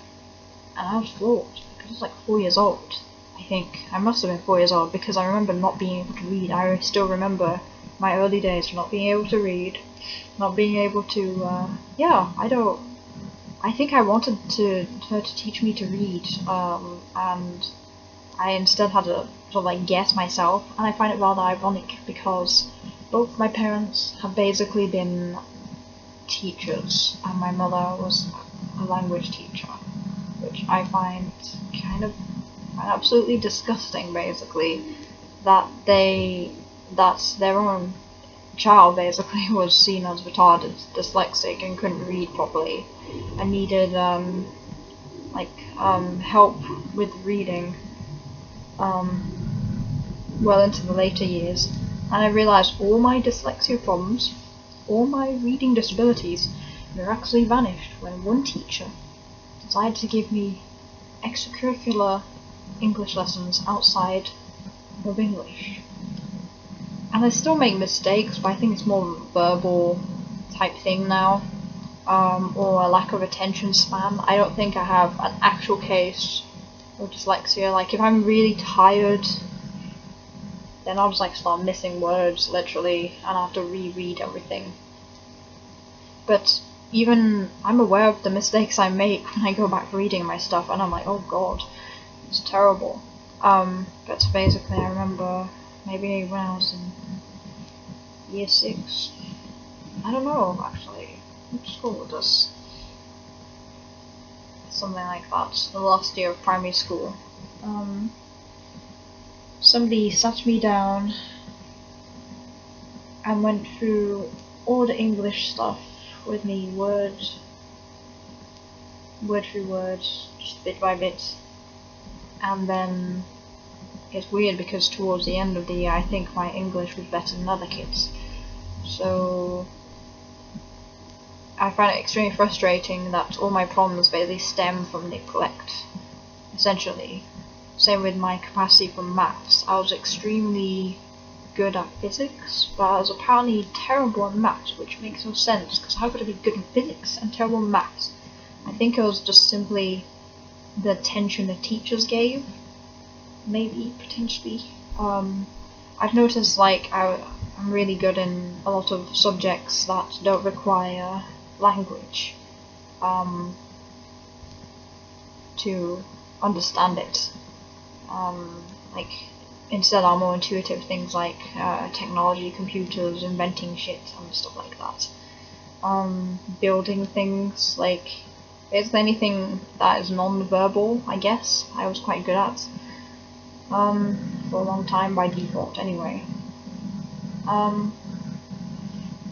Speaker 1: And I was floored, because I was like 4 years old. I think I must have been 4 years old, because I remember not being able to read. I still remember my early days of not being able to read, not being able to, I think I wanted her to teach me to read, and I instead had to sort of like guess myself, and I find it rather ironic because both my parents have basically been teachers, and my mother was a language teacher, which I find kind of absolutely disgusting, basically, that their own child basically was seen as retarded, dyslexic, and couldn't read properly, and needed help with reading well into the later years. And I realised all my dyslexia problems, all my reading disabilities, miraculously vanished when one teacher decided to give me extracurricular English lessons outside of English. And I still make mistakes, but I think it's more verbal type thing now, or a lack of attention span. I don't think I have an actual case of dyslexia. Like, if I'm really tired, then I'll just like start missing words, literally, and I'll have to reread everything. But even I'm aware of the mistakes I make when I go back reading my stuff, and I'm like, oh god, it's terrible. But basically I remember maybe when I was in year 6, I don't know actually, which school was this? Something like that, the last year of primary school. Somebody sat me down and went through all the English stuff with me, word through word, just bit by bit. And then it's weird because towards the end of the year I think my English was better than other kids. So I find it extremely frustrating that all my problems basically stem from neglect, essentially. Same with my capacity for maths. I was extremely good at physics, but I was apparently terrible at maths, which makes no sense, because how could I be good in physics and terrible in maths? I think it was just simply the attention the teachers gave, maybe, potentially. I've noticed like I'm really good in a lot of subjects that don't require language to understand it. Like, instead are more intuitive things like technology, computers, inventing shit and stuff like that. Building things, like basically anything that is non-verbal, I guess, I was quite good at. For a long time by default anyway.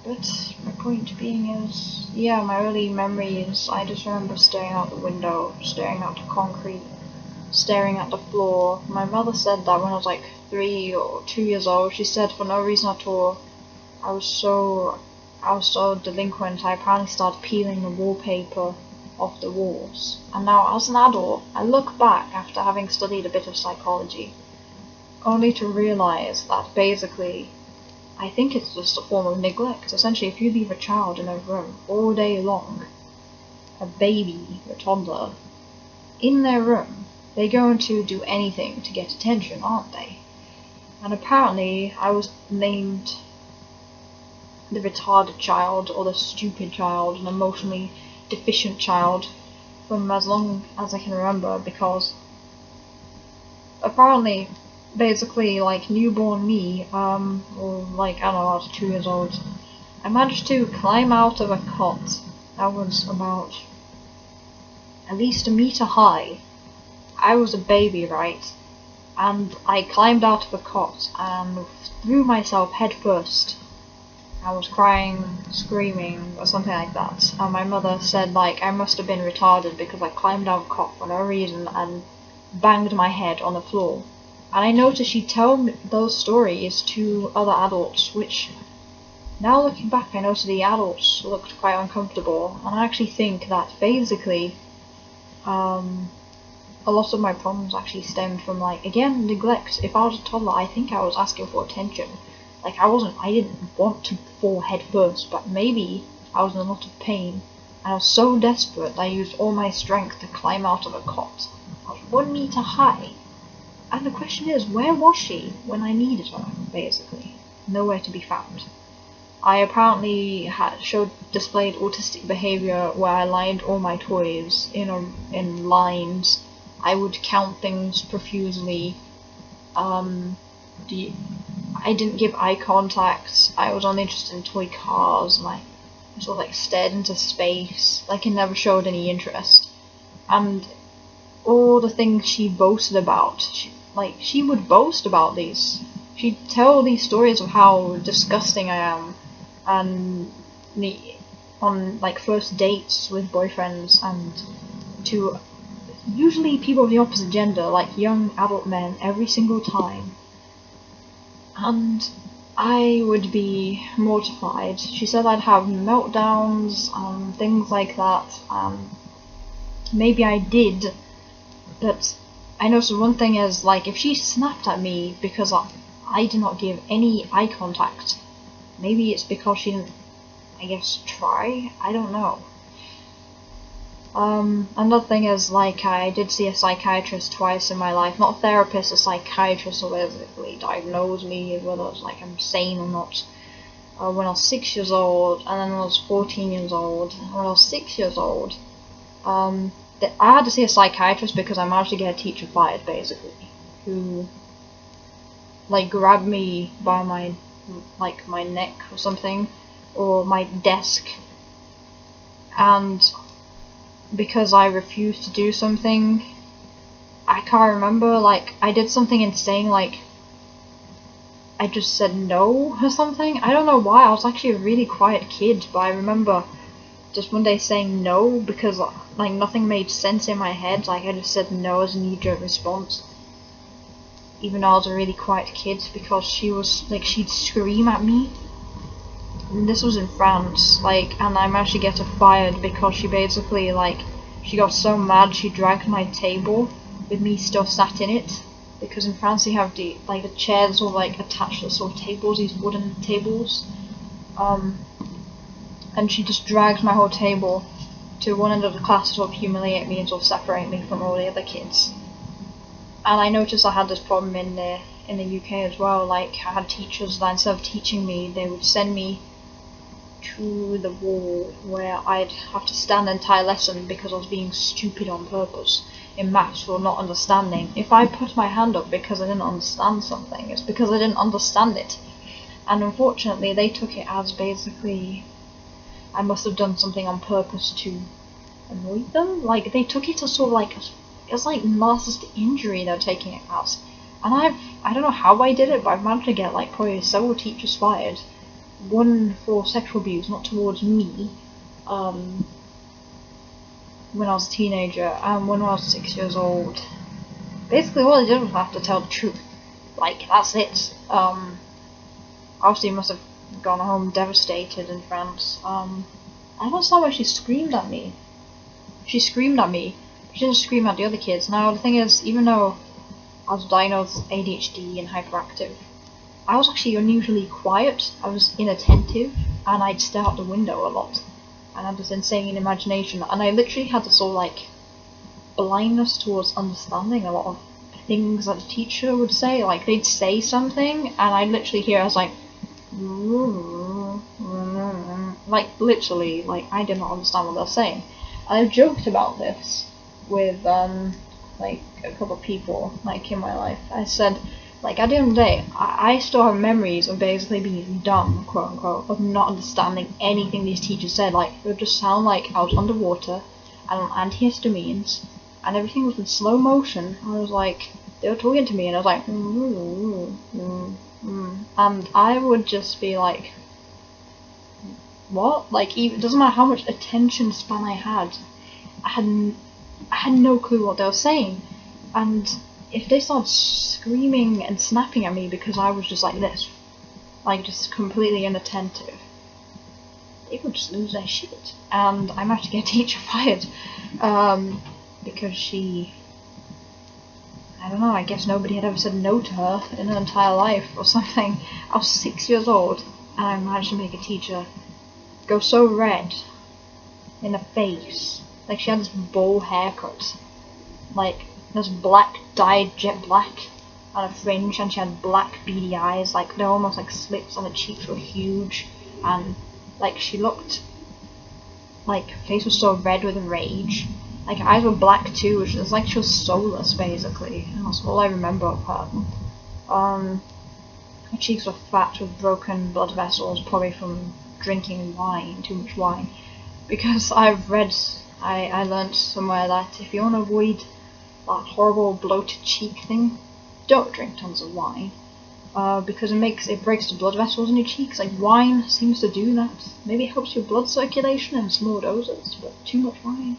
Speaker 1: But my point being is, yeah, my early memories, I just remember staring out the window, staring out the concrete, staring at the floor. My mother said that when I was like 3 or 2 years old, she said for no reason at all, I was so delinquent, I apparently started peeling the wallpaper off the walls. And now as an adult, I look back after having studied a bit of psychology, only to realise that basically I think it's just a form of neglect. Essentially, if you leave a child in a room all day long, a baby, a toddler, in their room, they're going to do anything to get attention, aren't they? And apparently I was named the retarded child, or the stupid child, an emotionally deficient child, from as long as I can remember, because apparently, basically, like, newborn me, or like, I don't know, I was 2 years old, I managed to climb out of a cot that was about at least 1 meter high. I was a baby, right? And I climbed out of a cot and threw myself head first. I was crying, screaming, or something like that. And my mother said, like, I must have been retarded because I climbed out of a cot for no reason and banged my head on the floor. And I noticed she'd tell me those stories to other adults, which, now looking back, I noticed the adults looked quite uncomfortable. And I actually think that basically, a lot of my problems actually stemmed from, like, again, neglect. If I was a toddler, I think I was asking for attention. Like, I didn't want to fall head first, but maybe I was in a lot of pain, and I was so desperate that I used all my strength to climb out of a cot. I was 1 meter high, and the question is, where was she when I needed her, basically? Nowhere to be found. I apparently displayed autistic behavior where I lined all my toys in lines. I would count things profusely. I didn't give eye contact. I was only interested in toy cars, and I sort of like stared into space. Like, I never showed any interest. And all the things she boasted about, she would boast about these. She'd tell these stories of how disgusting I am, and on like first dates with boyfriends, and to usually people of the opposite gender, like young adult men, every single time. And I would be mortified. She said I'd have meltdowns, things like that. Maybe I did, but I noticed one thing is, like, if she snapped at me because I did not give any eye contact, maybe it's because she didn't, I guess, try? I don't know. Another thing is, like, I did see a psychiatrist twice in my life. Not a therapist, a psychiatrist who basically diagnosed me whether like I'm sane or not. When I was 6 years old, and then when I was 14 years old, and when I was 6 years old, I had to see a psychiatrist because I managed to get a teacher fired, basically, who, like, grabbed me by my neck or something, or my desk, and because I refused to do something, I can't remember, like, I did something in saying, like, I just said no or something. I don't know why. I was actually a really quiet kid, but I remember just one day saying no because, like, nothing made sense in my head. Like, I just said no as a knee-jerk response, even though I was a really quiet kid, because she was, like, she'd scream at me. And this was in France, like, and I managed to get her fired because she basically, like, she got so mad she dragged my table with me still sat in it, because in France they have the chairs all, like, attached to sort of tables, these wooden tables, and she just dragged my whole table to one end of the class to sort of humiliate me and sort of separate me from all the other kids. And I noticed I had this problem in the UK as well. Like, I had teachers that instead of teaching me, they would send me to the wall where I'd have to stand the entire lesson because I was being stupid on purpose in maths for not understanding. If I put my hand up because I didn't understand something, it's because I didn't understand it. And unfortunately they took it as basically I must have done something on purpose to annoy them. Like, they took it as sort of like, it's like narcissistic injury they're taking it as. And I don't know how I did it, but I've managed to get, like, probably several teachers fired. One for sexual abuse, not towards me, when I was a teenager, and when I was 6 years old. Basically all I did was have to tell the truth. Like, that's it. Obviously must have gone home devastated in France. I don't understand why she screamed at me. She screamed at me. She didn't scream at the other kids. Now the thing is, even though I was diagnosed with ADHD and hyperactive, I was actually unusually quiet. I was inattentive, and I'd stare out the window a lot, and I had this insane imagination, and I literally had to sort of, like, blindness towards understanding a lot of things that the teacher would say. Like, they'd say something, and I'd literally hear, I was like, literally, like, I did not understand what they're saying. And I've joked about this with, like, a couple of people, like, in my life. I said, like, at the end of the day, I still have memories of basically being dumb, quote unquote, of not understanding anything these teachers said. Like, it would just sound like I was underwater, and on antihistamines, and everything was in slow motion. I was like, they were talking to me, and I was like, and I would just be like, what? Like, even, it doesn't matter how much attention span I had no clue what they were saying. And if they started screaming and snapping at me because I was just like this, like just completely inattentive, they would just lose their shit. And I might have to get a teacher fired, because she, I don't know, I guess nobody had ever said no to her in her entire life or something. I was 6 years old, and I managed to make a teacher go so red in the face. Like, she had this bowl haircut, like this black, dyed jet black, and a fringe, and she had black beady eyes, like they're almost like slits, and the cheeks were huge, and like she looked like her face was so red with rage. Like, her eyes were black too, which was like she was soulless basically, and that's all I remember of her. Her cheeks were fat with broken blood vessels, probably from drinking wine, too much wine. Because I've read, I learnt somewhere that if you want to avoid that horrible bloated cheek thing, don't drink tons of wine, because it breaks the blood vessels in your cheeks. Like, wine seems to do that. Maybe it helps your blood circulation in small doses, but too much wine.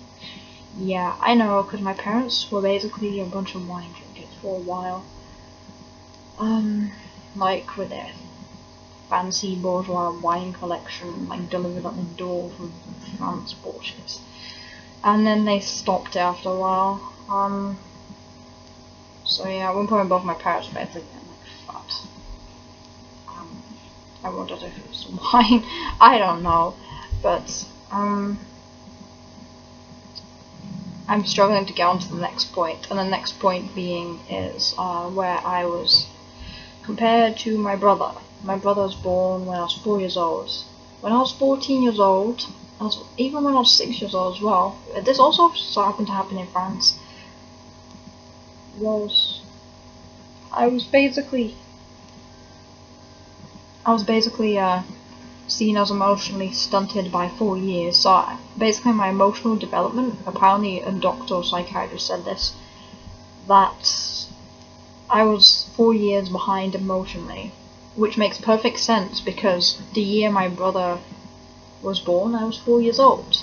Speaker 1: Yeah, I know, because my parents were basically a bunch of wine drinkers for a while. Like with their fancy bourgeois wine collection, like delivered at the door from France bullshit. And then they stopped it after a while. So yeah, at one point both my parents were basically like fat. I wondered if it was wine. I don't know, but I'm struggling to get on to the next point, and the next point being is where I was compared to my brother. My brother was born when I was 4 years old. When I was 14 years old, even when I was 6 years old as well, this also so happened to happen in France, I was basically seen as emotionally stunted by 4 years. So basically my emotional development, apparently a doctor or psychiatrist said this, that I was 4 years behind emotionally, which makes perfect sense because the year my brother was born, I was 4 years old.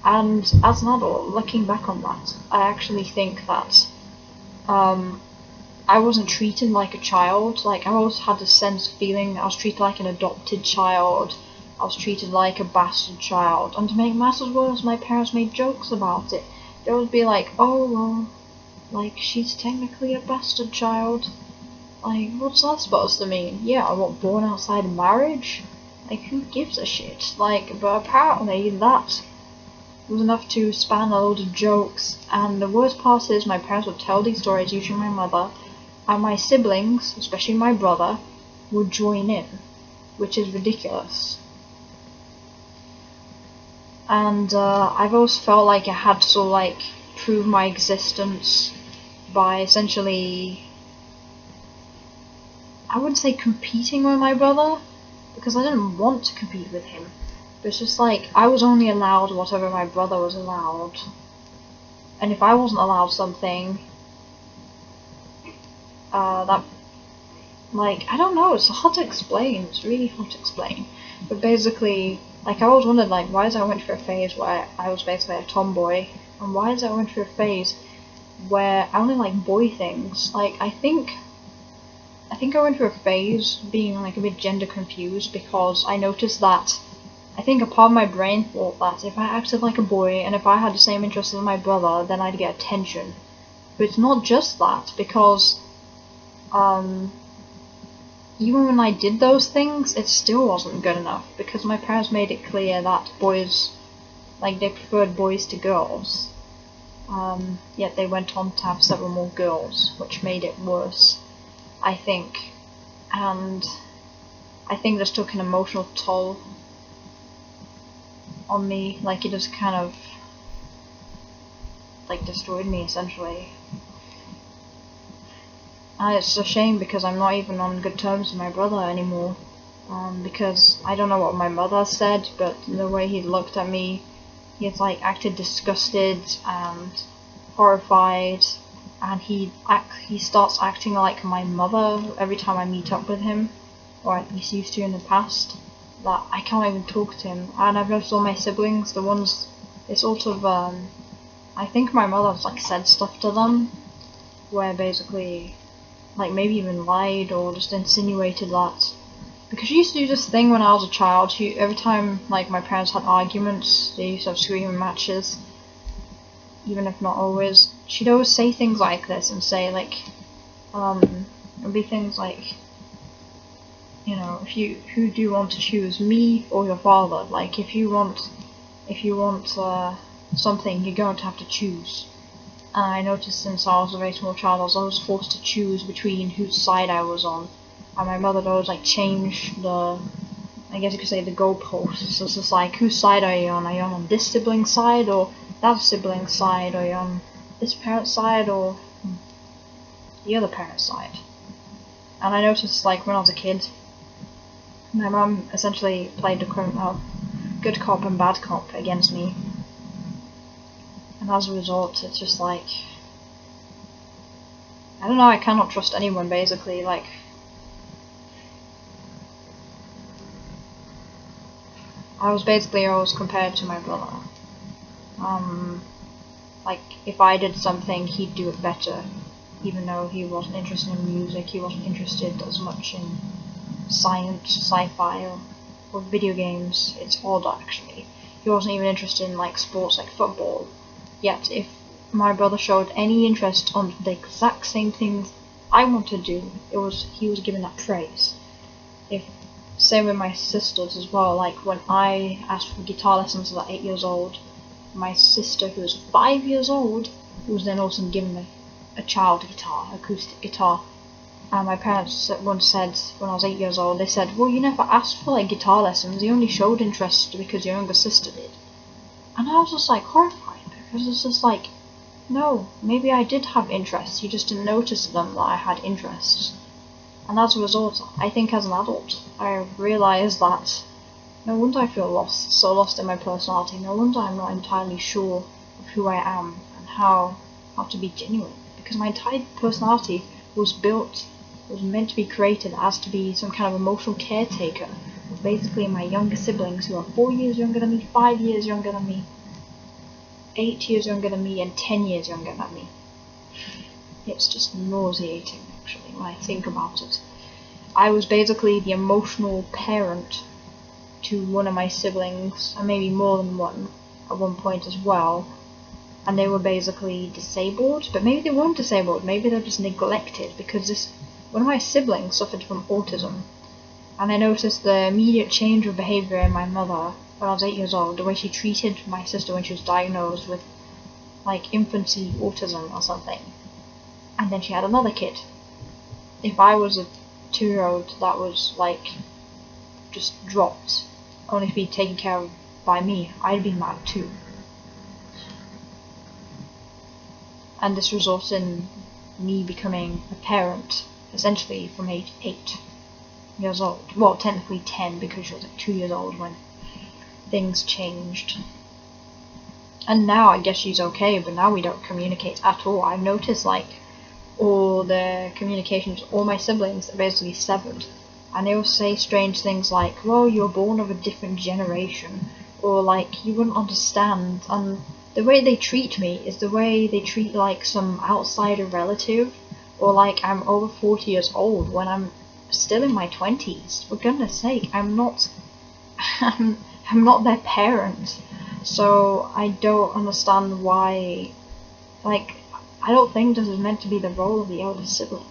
Speaker 1: And as an adult, looking back on that, I actually think that I wasn't treated like a child. Like, I always had this sense of feeling I was treated like an adopted child. I was treated like a bastard child. And to make matters worse, my parents made jokes about it. They would be like, oh, well, like, she's technically a bastard child. Like, what's that supposed to mean? Yeah, I was born outside of marriage? Like, who gives a shit? Like, but apparently that was enough to span a load of jokes. And the worst part is my parents would tell these stories, usually my mother, and my siblings, especially my brother, would join in, which is ridiculous. And I've always felt like I had to sort of like prove my existence by essentially, I wouldn't say competing with my brother, because I didn't want to compete with him. But it's just like, I was only allowed whatever my brother was allowed. And if I wasn't allowed something, that, like, I don't know, it's hard to explain, it's really hard to explain. But basically, like, I always wondered, like, why is I went through a phase where I was basically a tomboy, and why is I went through a phase where I only like boy things. Like, I think I went through a phase being like a bit gender confused because I noticed that I think a part of my brain thought that if I acted like a boy and if I had the same interests as my brother, then I'd get attention. But it's not just that, because even when I did those things, it still wasn't good enough, because my parents made it clear that boys, like, they preferred boys to girls. Yet they went on to have several more girls, which made it worse, I think. And I think this took an emotional toll on me. Like, it just kind of like destroyed me, essentially. And it's a shame because I'm not even on good terms with my brother anymore. Because I don't know what my mother said, but the way he looked at me, he's like acted disgusted and horrified, and he starts acting like my mother every time I meet up with him, or at least used to in the past. That I can't even talk to him. And I've noticed all my siblings, the ones, it's sort of I think my mother's like said stuff to them, where basically, like maybe even lied or just insinuated that. Because she used to do this thing when I was a child. Every time like my parents had arguments, they used to have screaming matches, even if not always. She'd always say things like this and say like, it'd be things like, you know, who do you want to choose, me or your father? Like if you want something, you're going to have to choose. And I noticed since I was a very small child, I was always forced to choose between whose side I was on. And my mother would always like change the, I guess you could say, the goalposts. So it's just like, whose side are you on? Are you on this sibling's side or that sibling's side? Are you on this parent's side or the other parent's side? And I noticed like when I was a kid, my mum essentially played the good cop and bad cop against me. And as a result, it's just like, I don't know, I cannot trust anyone basically. Like, I was basically always compared to my brother. Like, if I did something, he'd do it better. Even though he wasn't interested in music, he wasn't interested as much in science, sci-fi, or video games. It's odd, actually. He wasn't even interested in, like, sports like football. Yet, if my brother showed any interest on the exact same things I want to do, he was given that praise. Same with my sisters as well. Like when I asked for guitar lessons at 8 years old, my sister, who was 5 years old, was then also given a child guitar, acoustic guitar. And my parents once said, when I was 8 years old, they said, well, you never asked for like guitar lessons, you only showed interest because your younger sister did. And I was just like horrified, because it's just like, no, maybe I did have interests, you just didn't notice them that I had interests. And as a result, I think as an adult, I realised that no wonder I feel lost, so lost in my personality. No wonder I'm not entirely sure of who I am and how to be genuine. Because my entire personality was meant to be created as to be some kind of emotional caretaker of basically my younger siblings who are 4 years younger than me, 5 years younger than me, 8 years younger than me, and 10 years younger than me. It's just nauseating, actually, when I think about it. I was basically the emotional parent to one of my siblings, and maybe more than one, at one point as well. And they were basically disabled, but maybe they weren't disabled, maybe they're just neglected, because one of my siblings suffered from autism. And I noticed the immediate change of behaviour in my mother when I was 8 years old, the way she treated my sister when she was diagnosed with, like, infancy autism or something. And then she had another kid. If I was a 2-year-old that was, like, just dropped, only to be taken care of by me, I'd be mad too. And this results in me becoming a parent, essentially from age 8 years old. Well, technically 10, because she was like 2 years old when things changed. And now I guess she's okay, but now we don't communicate at all. I've noticed, like, all the communications, all my siblings are basically severed. And they will say strange things like, well, you're born of a different generation, or like, you wouldn't understand. And the way they treat me is the way they treat like some outsider relative, or like I'm over 40 years old when I'm still in my 20s. For goodness sake, I'm not their parent. So I don't understand why, like, I don't think this is meant to be the role of the elder sibling.